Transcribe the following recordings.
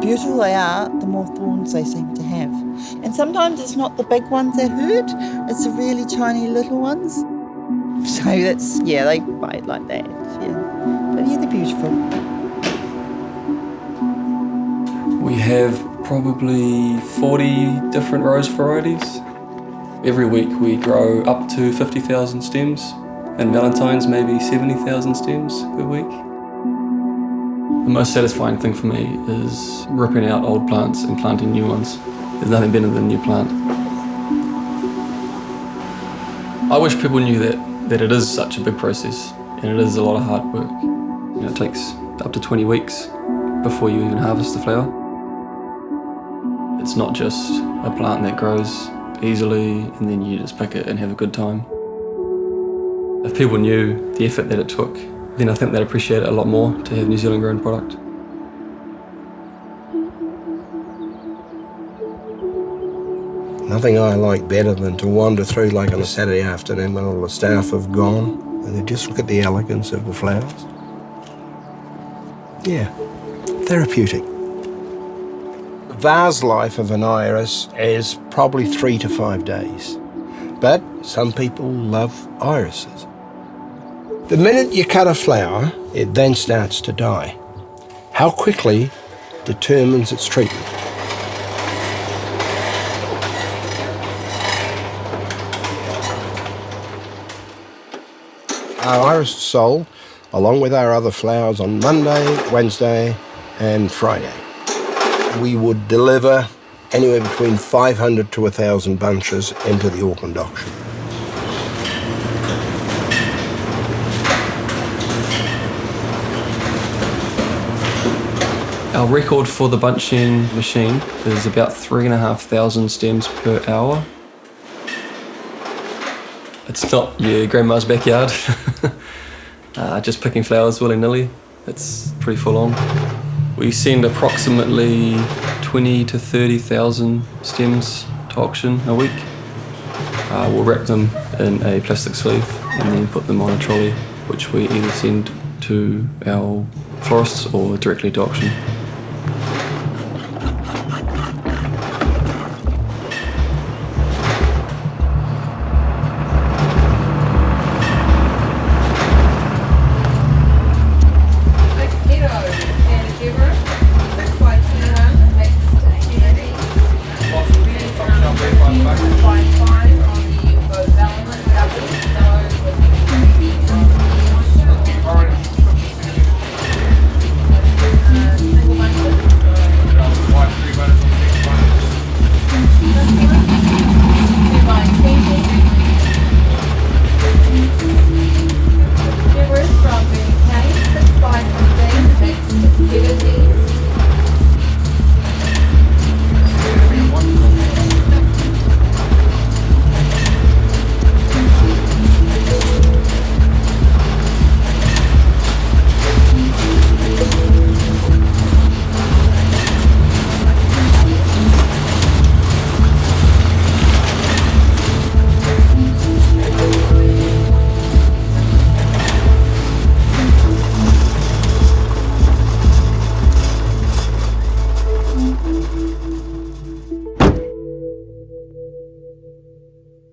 beautiful they are, the more thorns they seem to have. And sometimes it's not the big ones that hurt, it's the really tiny little ones. So that's, yeah, they bite like that, yeah. But yeah, they're beautiful. We have probably 40 different rose varieties. Every week we grow up to 50,000 stems, and Valentine's maybe 70,000 stems per week. The most satisfying thing for me is ripping out old plants and planting new ones. There's nothing better than a new plant. I wish people knew that it is such a big process, and it is a lot of hard work. You know, it takes up to 20 weeks before you even harvest the flower. It's not just a plant that grows easily and then you just pick it and have a good time. If people knew the effort that it took, then I think they'd appreciate it a lot more to have New Zealand grown product. Nothing I like better than to wander through like on a Saturday afternoon when all the staff have gone and they just look at the elegance of the flowers. Yeah, therapeutic. The vase life of an iris is probably 3 to 5 days, but some people love irises. The minute you cut a flower, it then starts to die. How quickly determines its treatment. Our iris is sold along with our other flowers on Monday, Wednesday and Friday. We would deliver anywhere between 500 to 1,000 bunches into the Auckland auction. Our record for the bunching machine is about 3,500 stems per hour. It's not your grandma's backyard, just picking flowers willy-nilly. It's pretty full on. We send approximately 20 to 30,000 stems to auction a week. We'll wrap them in a plastic sleeve and then put them on a trolley, which we either send to our florists or directly to auction.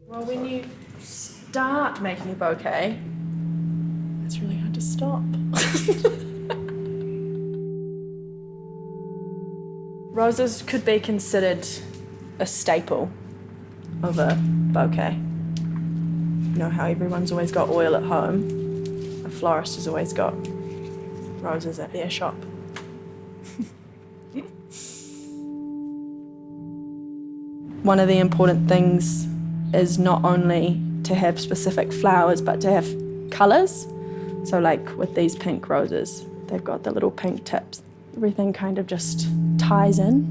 Well, when you start making a bouquet, it's really hard to stop. Roses could be considered a staple of a bouquet. You know how everyone's always got oil at home? A florist has always got roses at their shop. One of the important things is not only to have specific flowers, but to have colours. So like with these pink roses, they've got the little pink tips. Everything kind of just ties in.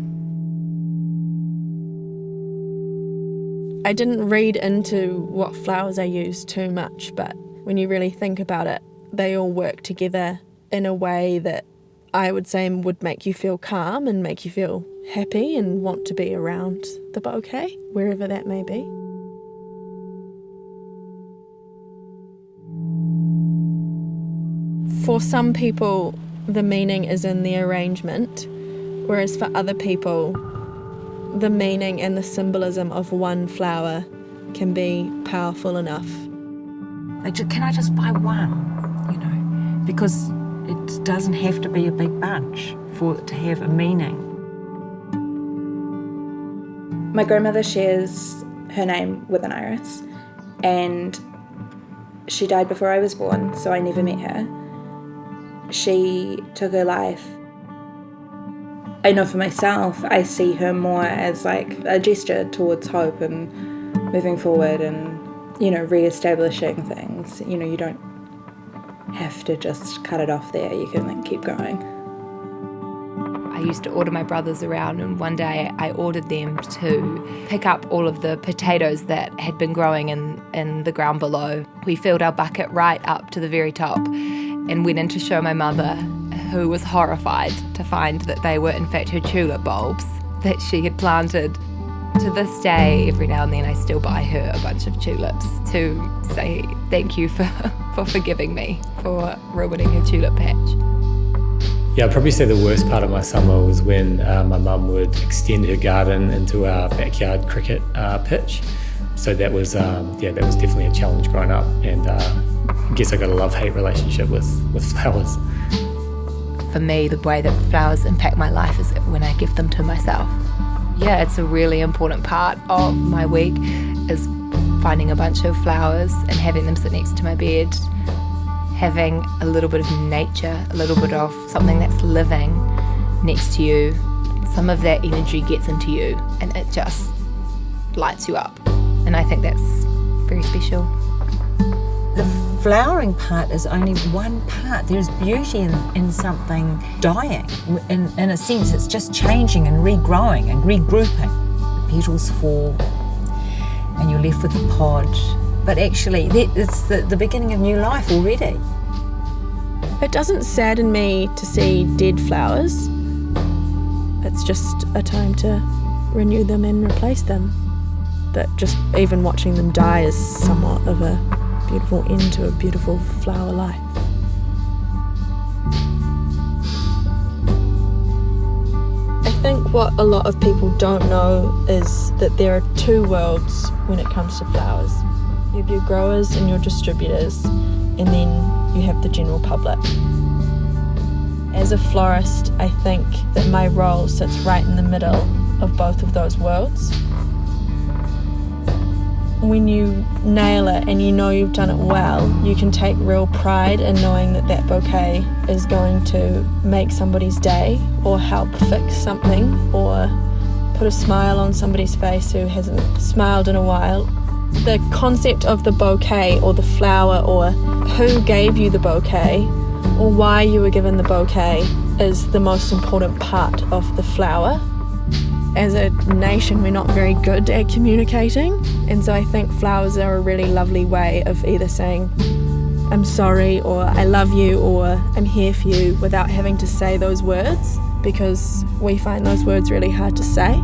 I didn't read into what flowers I use too much, but when you really think about it, they all work together in a way that I would say would make you feel calm and make you feel happy and want to be around the bouquet, wherever that may be. For some people, the meaning is in the arrangement. Whereas for other people, the meaning and the symbolism of one flower can be powerful enough. Can I just buy one? Because it doesn't have to be a big bunch for it to have a meaning. My grandmother shares her name with an iris, and she died before I was born, so I never met her. She took her life. I know for myself, I see her more as like a gesture towards hope and moving forward and, re-establishing things. You don't have to just cut it off there. You can keep going. I used to order my brothers around, and one day I ordered them to pick up all of the potatoes that had been growing in the ground below. We filled our bucket right up to the very top and went in to show my mother, who was horrified to find that they were in fact her tulip bulbs that she had planted. To this day, every now and then I still buy her a bunch of tulips to say thank you for forgiving me for ruining her tulip patch. Yeah, I'd probably say the worst part of my summer was when my mum would extend her garden into our backyard cricket pitch. So that was definitely a challenge growing up, and I guess I got a love-hate relationship with flowers. For me, the way that flowers impact my life is when I give them to myself. Yeah, it's a really important part of my week is finding a bunch of flowers and having them sit next to my bed, having a little bit of nature, a little bit of something that's living next to you. Some of that energy gets into you and it just lights you up. And I think that's very special. The flowering part is only one part. There's beauty in something dying. In a sense, it's just changing and regrowing and regrouping. The petals fall and you're left with the pod. But actually, it's the beginning of new life already. It doesn't sadden me to see dead flowers. It's just a time to renew them and replace them. But just even watching them die is somewhat of a beautiful end to a beautiful flower life. I think what a lot of people don't know is that there are two worlds when it comes to flowers. You have your growers and your distributors, and then you have the general public. As a florist, I think that my role sits right in the middle of both of those worlds. When you nail it and you know you've done it well, you can take real pride in knowing that that bouquet is going to make somebody's day or help fix something or put a smile on somebody's face who hasn't smiled in a while. The concept of the bouquet or the flower or who gave you the bouquet or why you were given the bouquet is the most important part of the flower. As a nation, we're not very good at communicating, and so I think flowers are a really lovely way of either saying I'm sorry or I love you or I'm here for you without having to say those words, because we find those words really hard to say.